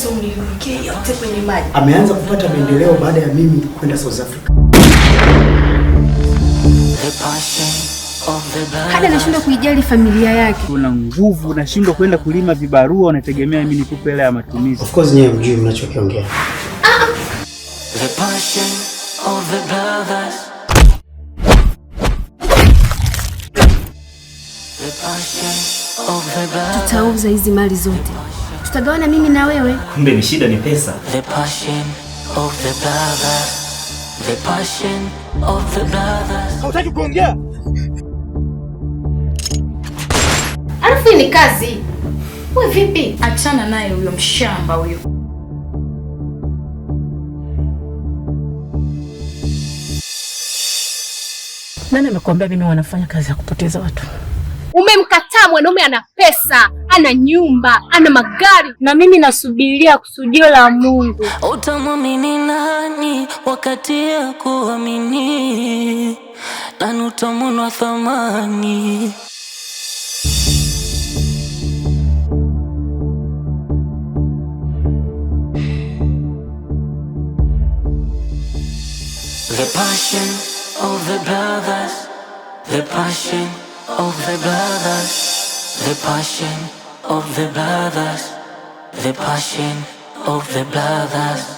mateso mliyonikia yote kwenye maji. Ameanza kupata maendeleo baada ya mimi kwenda South Africa. Hada nashindwa kuijali familia yake. Una nguvu, nashindwa kwenda kulima vibarua, unategemea mimi nikupe hela ya matumizi. Of course nyewe mjui mnachokiongea. The passion of the brothers. The passion of the brothers. Tutauza hizi mali zote, tutagawana mimi na wewe. Kumbe ni shida ni pesa. The passion of the brothers. The passion of the brothers. Hautaki kuongea? Alafu ni kazi. Wewe vipi? Achana naye huyo mshamba huyo. Nani amekwambia mimi wanafanya kazi ya kupoteza watu? Umemkataa mwanaume ana pesa, ana nyumba, ana magari, Na mimi nasubiria kusudio la Mungu. Utamwamini nani wakati ya kuamini? Nani utamunwa thamani? The passion of the brothers. The passion of the brothers. The passion of the brothers. The passion of the brothers.